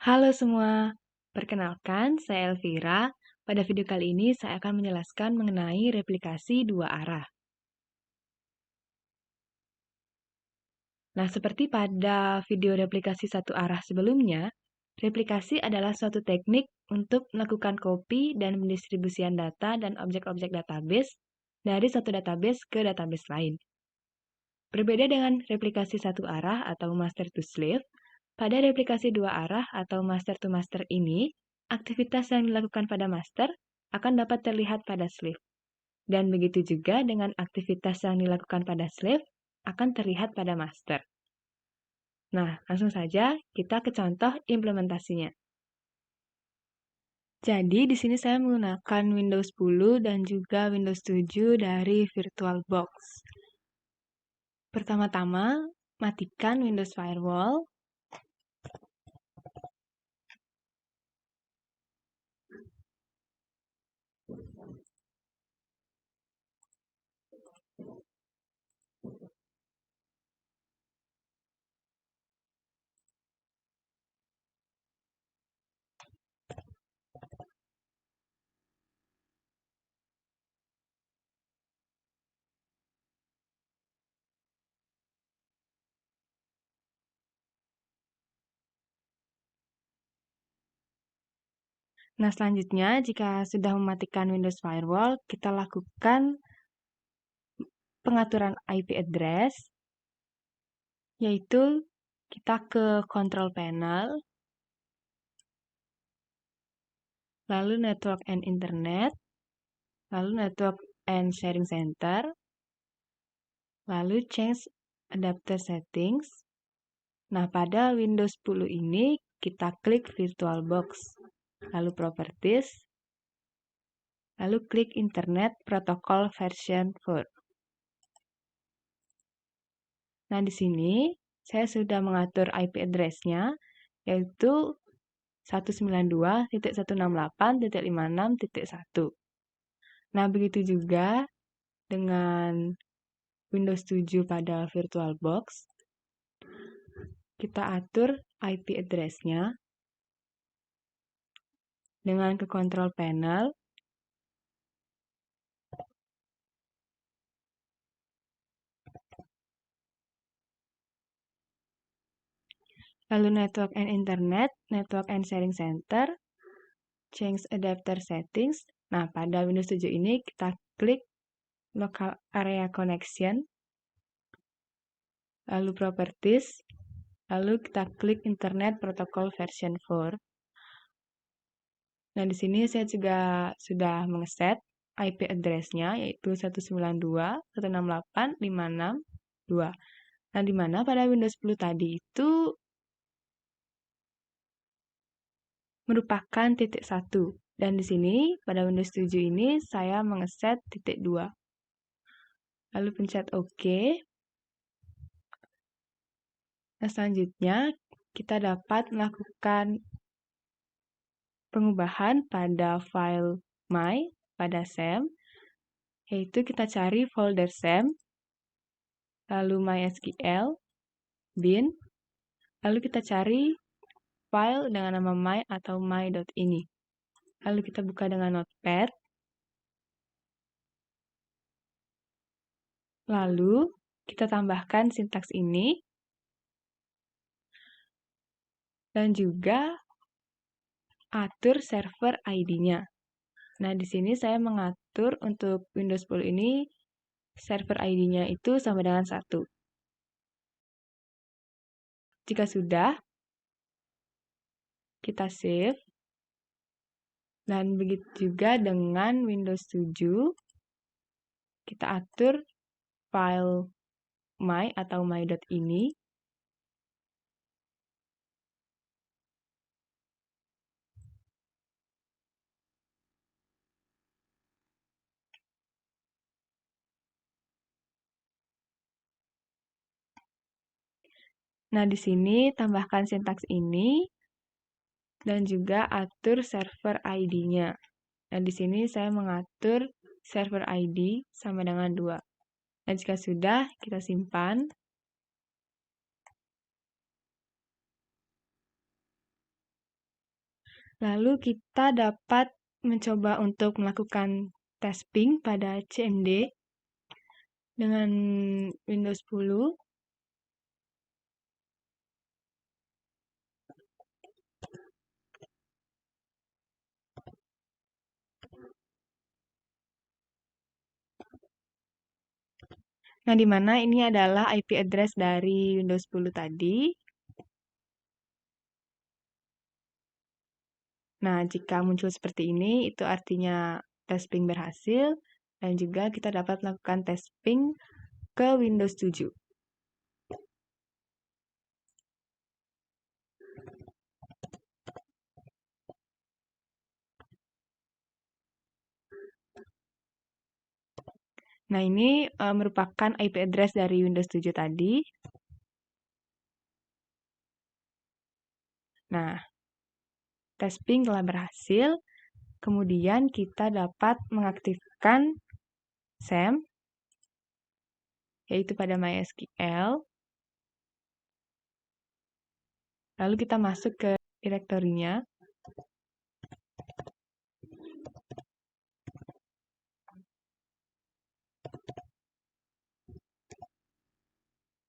Halo semua, perkenalkan saya Elvira. Pada video kali ini saya akan menjelaskan mengenai replikasi dua arah. Nah, seperti pada video replikasi satu arah sebelumnya, replikasi adalah suatu teknik untuk melakukan copy dan pendistribusian data dan objek-objek database dari satu database ke database lain. Berbeda dengan replikasi satu arah atau master to slave, pada replikasi dua arah atau master to master ini, aktivitas yang dilakukan pada master akan dapat terlihat pada slave. Dan begitu juga dengan aktivitas yang dilakukan pada slave akan terlihat pada master. Nah, langsung saja kita ke contoh implementasinya. Jadi, di sini saya menggunakan Windows 10 dan juga Windows 7 dari VirtualBox. Pertama-tama, matikan Windows Firewall. Nah, selanjutnya, jika sudah mematikan Windows Firewall, kita lakukan pengaturan IP address, yaitu kita ke Control Panel, lalu Network and Internet, lalu Network and Sharing Center, lalu Change Adapter Settings. Nah, pada Windows 10 ini, kita klik VirtualBox, lalu Properties, lalu klik Internet Protocol version 4. Nah, di sini saya sudah mengatur IP address-nya, yaitu 192.168.56.1. Nah, begitu juga dengan Windows 7 pada VirtualBox. Kita atur IP address-nya dengan ke Control Panel, lalu Network and Internet, Network and Sharing Center, Change Adapter Settings. Nah, pada Windows 7 ini kita klik Local Area Connection, lalu Properties, lalu kita klik Internet Protocol version 4. Nah, di sini saya juga sudah mengeset IP address-nya, yaitu 192.168.562. Nah, di mana pada Windows 10 tadi itu merupakan titik 1. Dan di sini, pada Windows 7 ini, saya mengeset titik 2. Lalu pencet OK. Nah, selanjutnya, kita dapat melakukan pengubahan pada file my, pada SAM, yaitu kita cari folder SAM, lalu MySQL, bin, lalu kita cari file dengan nama my atau my.ini. Lalu kita buka dengan Notepad. Lalu kita tambahkan sintaks ini. Dan juga atur server ID-nya. Nah, di sini saya mengatur untuk Windows 10 ini server ID-nya itu sama dengan 1. Jika sudah, kita save. Dan begitu juga dengan Windows 7, kita atur file my atau my.ini. Nah, di sini tambahkan sintaks ini dan juga atur server ID-nya. Nah, di sini saya mengatur server ID sama dengan 2. Nah, jika sudah, kita simpan. . Lalu kita dapat mencoba untuk melakukan tes ping pada CMD dengan Windows 10. Nah, di mana ini adalah IP address dari Windows 10 tadi. Nah, jika muncul seperti ini, itu artinya tes ping berhasil, dan juga kita dapat melakukan tes ping ke Windows 7. Nah, ini merupakan IP address dari Windows 7 tadi. Nah, tes ping telah berhasil. Kemudian kita dapat mengaktifkan SAM, yaitu pada MySQL. Lalu kita masuk ke direktorinya.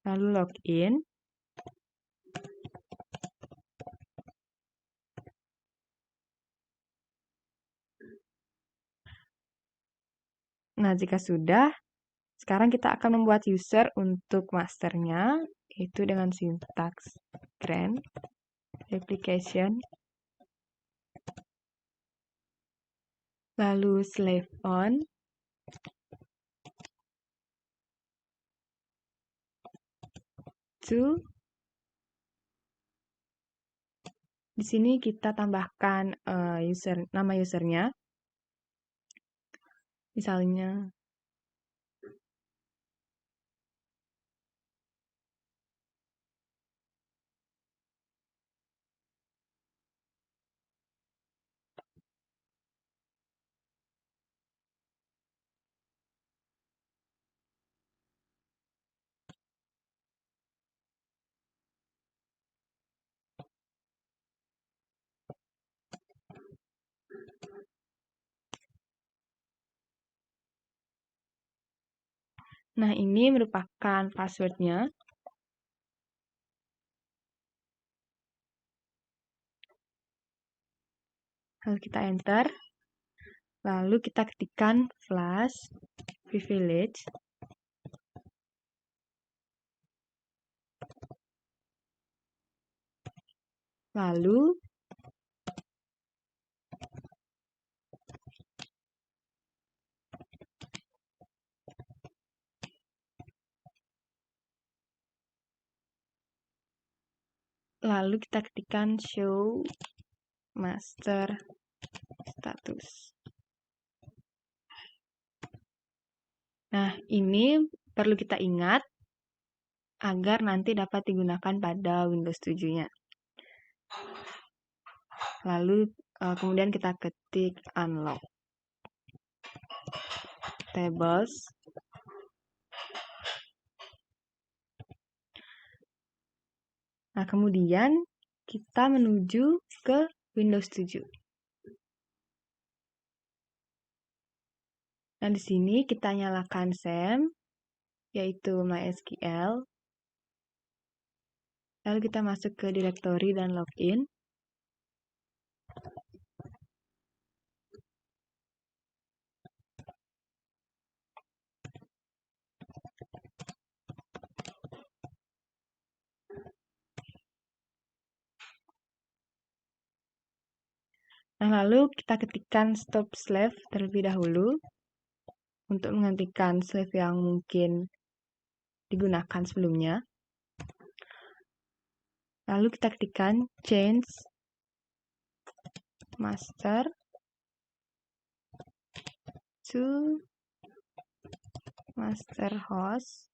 Lalu login. Nah, jika sudah, sekarang kita akan membuat user untuk masternya, yaitu dengan sintaks grant application, lalu slave on, to. Di sini kita tambahkan nama usernya, misalnya nah, ini merupakan passwordnya. Lalu kita enter. Lalu kita ketikkan flash privilege. Lalu kita ketikkan show master status. Nah, ini perlu kita ingat agar nanti dapat digunakan pada Windows 7-nya. Lalu kemudian kita ketik unlock tables. Nah, kemudian kita menuju ke Windows 7. Nah, di sini kita nyalakan SAM, yaitu MySQL. Lalu kita masuk ke direktori dan login. Nah, lalu kita ketikkan stop slave terlebih dahulu untuk menghentikan slave yang mungkin digunakan sebelumnya. Lalu kita ketikkan change master to master host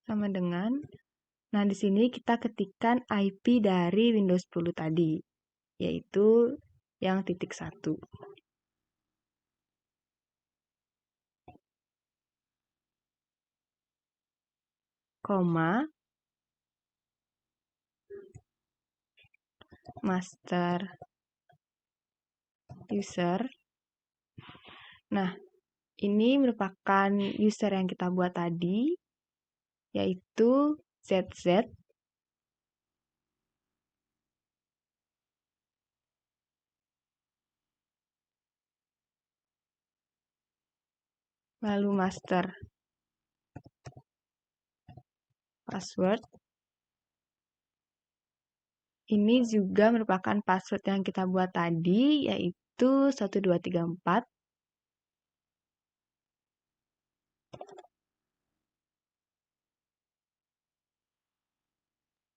sama dengan, nah di sini kita ketikkan IP dari Windows 10 tadi, yaitu yang .1, koma, master user. Nah, ini merupakan user yang kita buat tadi, yaitu ZZ. Lalu master password. Ini juga merupakan password yang kita buat tadi, yaitu 1234.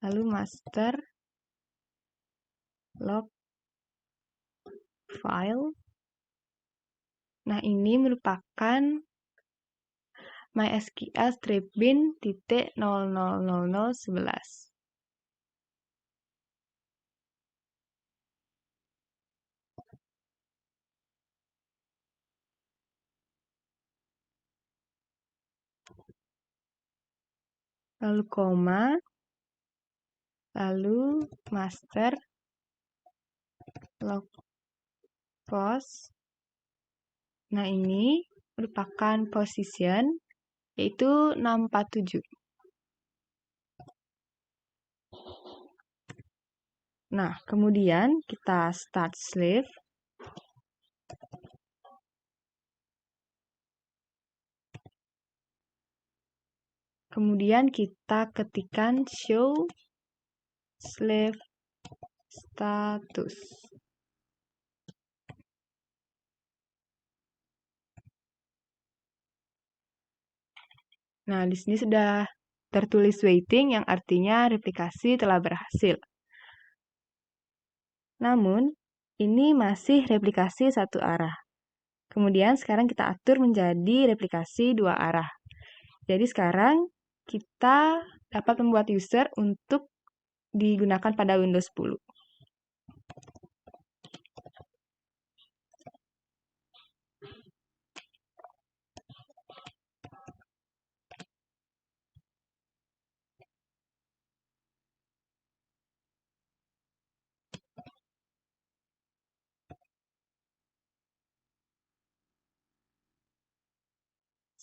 Lalu master log file. Nah, ini merupakan MySQL -bin.0000011. Lalu koma, lalu master log post. Nah, ini merupakan position, yaitu 647. Nah, kemudian kita start slave. Kemudian kita ketikkan show slave status. Nah, di sini sudah tertulis waiting yang artinya replikasi telah berhasil. Namun, ini masih replikasi satu arah. Kemudian sekarang kita atur menjadi replikasi dua arah. Jadi sekarang kita dapat membuat user untuk digunakan pada Windows 10.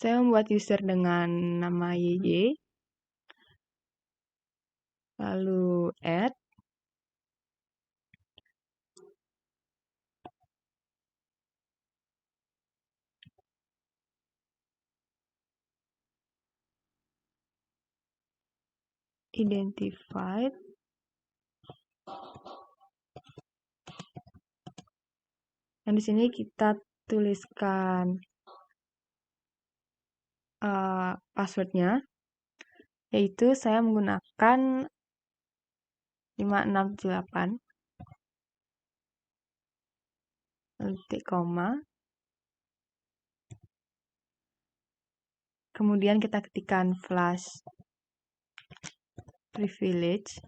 Saya membuat user dengan nama YY, lalu add, identified, dan di sini kita tuliskan passwordnya, yaitu saya menggunakan 5678, titik koma, kemudian kita ketikkan flash privilege,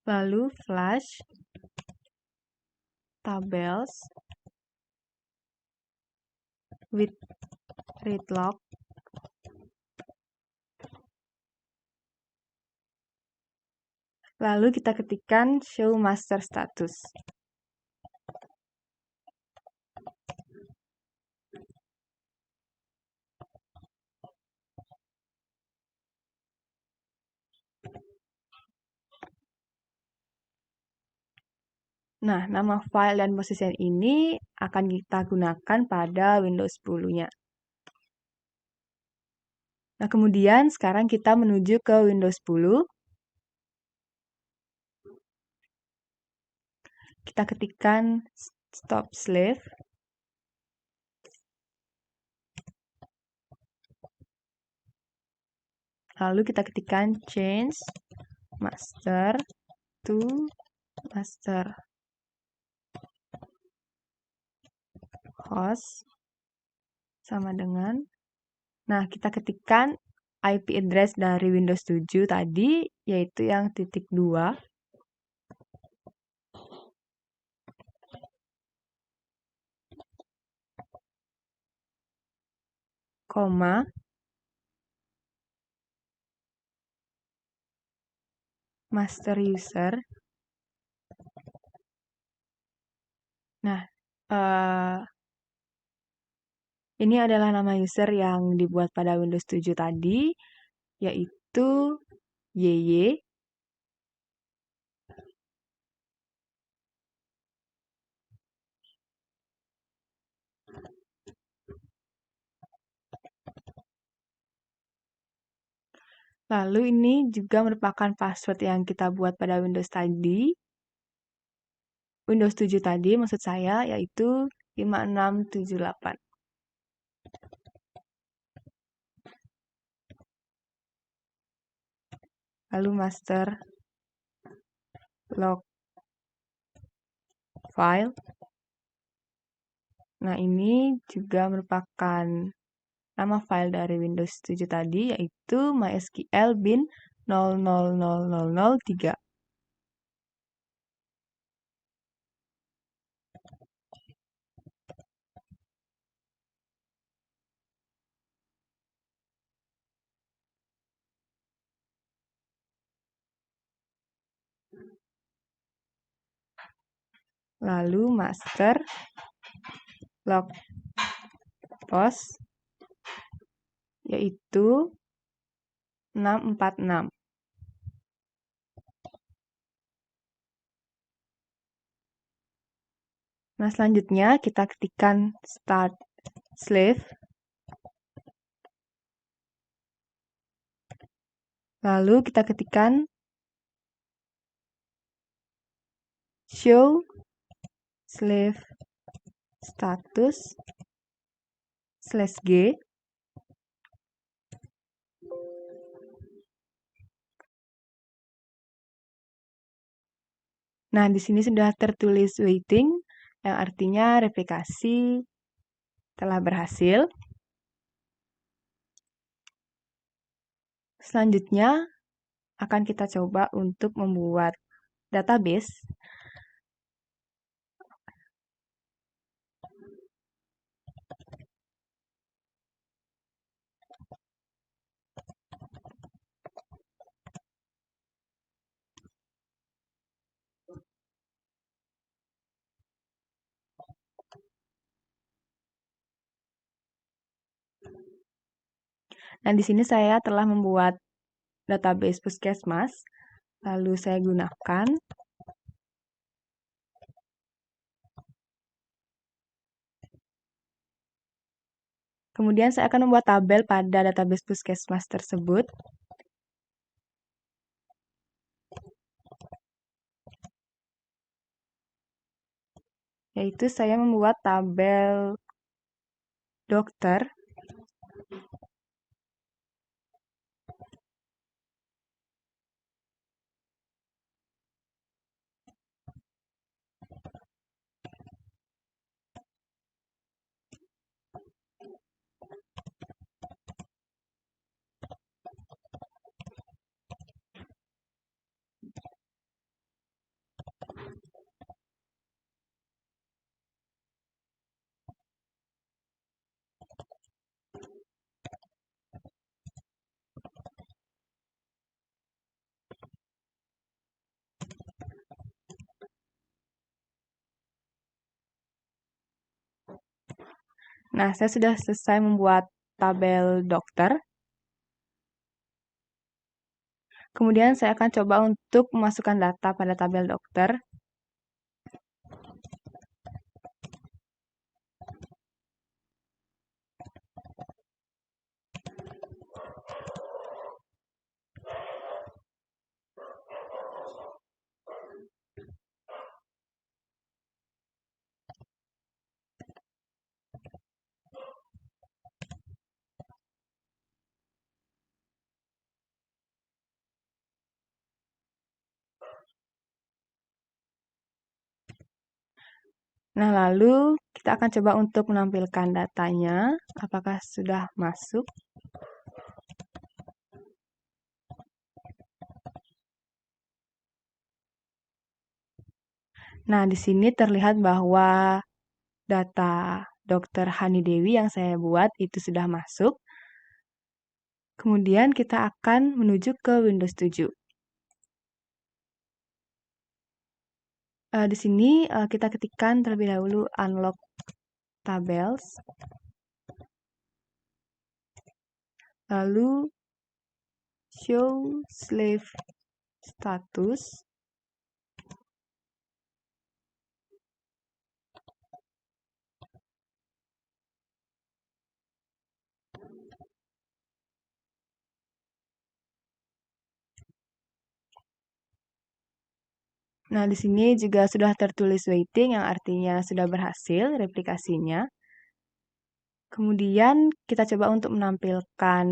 lalu flash tables with read log, lalu kita ketikkan show master status. Nah, nama file dan position ini akan kita gunakan pada Windows 10-nya. Nah, kemudian sekarang kita menuju ke Windows 10. Kita ketikkan stop slave. Lalu kita ketikkan change master to master host sama dengan, nah kita ketikkan IP address dari Windows 7 tadi, yaitu yang .2. koma, master user. Nah, ini adalah nama user yang dibuat pada Windows 7 tadi, yaitu YY. Lalu ini juga merupakan password yang kita buat pada Windows tadi. Windows 7 tadi maksud saya, yaitu 5678. Lalu master log file. Nah, ini juga merupakan nama file dari Windows 7 tadi, yaitu mysql bin 000003. Lalu master log post, yaitu 646. Nah, selanjutnya kita ketikkan start slave. Lalu kita ketikkan show slave status /g. Nah, di sini sudah tertulis waiting, yang artinya replikasi telah berhasil. Selanjutnya akan kita coba untuk membuat database. Nah, di sini saya telah membuat database Puskesmas, lalu saya gunakan. Kemudian saya akan membuat tabel pada database Puskesmas tersebut. Yaitu saya membuat tabel dokter. Nah, saya sudah selesai membuat tabel dokter. Kemudian saya akan coba untuk memasukkan data pada tabel dokter. Nah, lalu kita akan coba untuk menampilkan datanya. Apakah sudah masuk? Nah, di sini terlihat bahwa data Dr. Hani Dewi yang saya buat itu sudah masuk. Kemudian kita akan menuju ke Windows 7. Di sini kita ketikkan terlebih dahulu unlock tables, lalu show slave status, nah, di sini juga sudah tertulis waiting yang artinya sudah berhasil replikasinya. Kemudian kita coba untuk menampilkan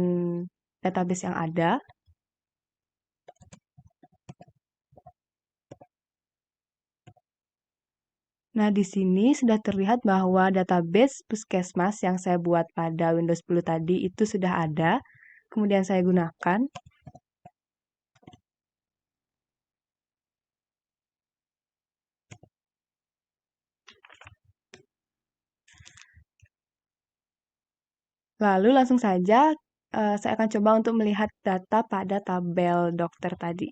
database yang ada. Nah, di sini sudah terlihat bahwa database Puskesmas yang saya buat pada Windows 10 tadi itu sudah ada. Kemudian saya gunakan. Lalu langsung saja saya akan coba untuk melihat data pada tabel dokter tadi.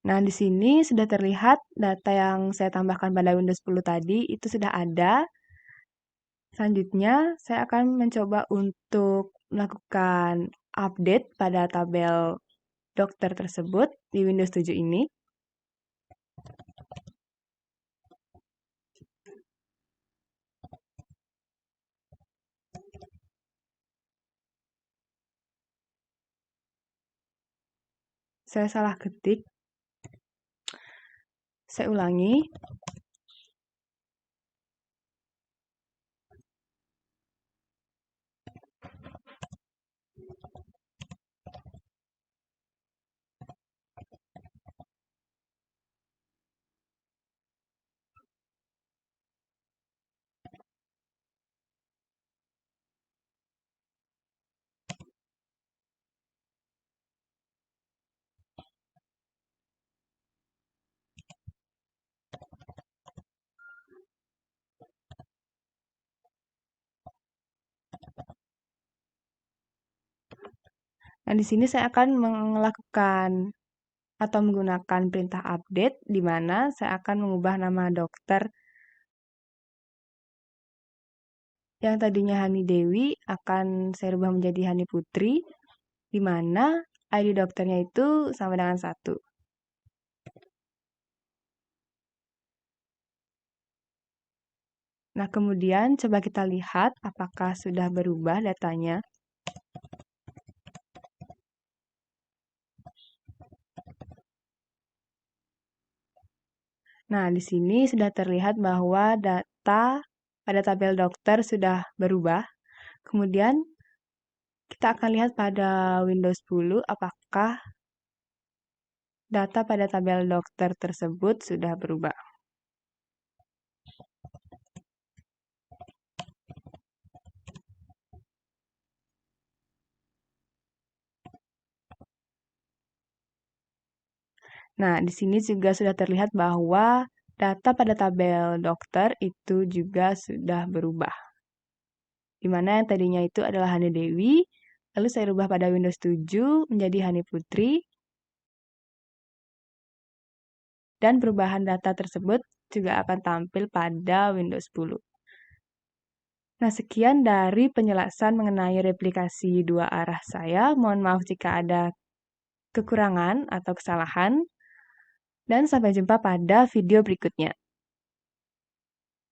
Nah, di sini sudah terlihat data yang saya tambahkan pada Windows 10 tadi itu sudah ada. Selanjutnya, saya akan mencoba untuk melakukan update pada tabel dokter tersebut di Windows 7 ini. Saya salah ketik. Saya ulangi. Nah, di sini saya akan melakukan atau menggunakan perintah update, di mana saya akan mengubah nama dokter yang tadinya Hani Dewi akan saya rubah menjadi Hani Putri, di mana ID dokternya itu sama dengan 1. Nah, kemudian coba kita lihat apakah sudah berubah datanya. Nah, di sini sudah terlihat bahwa data pada tabel dokter sudah berubah. Kemudian kita akan lihat pada Windows 10 apakah data pada tabel dokter tersebut sudah berubah. Nah, di sini juga sudah terlihat bahwa data pada tabel dokter itu juga sudah berubah. Di mana yang tadinya itu adalah Hani Dewi, lalu saya rubah pada Windows 7 menjadi Hani Putri, dan perubahan data tersebut juga akan tampil pada Windows 10. Nah, sekian dari penjelasan mengenai replikasi dua arah saya. Mohon maaf jika ada kekurangan atau kesalahan. Dan sampai jumpa pada video berikutnya.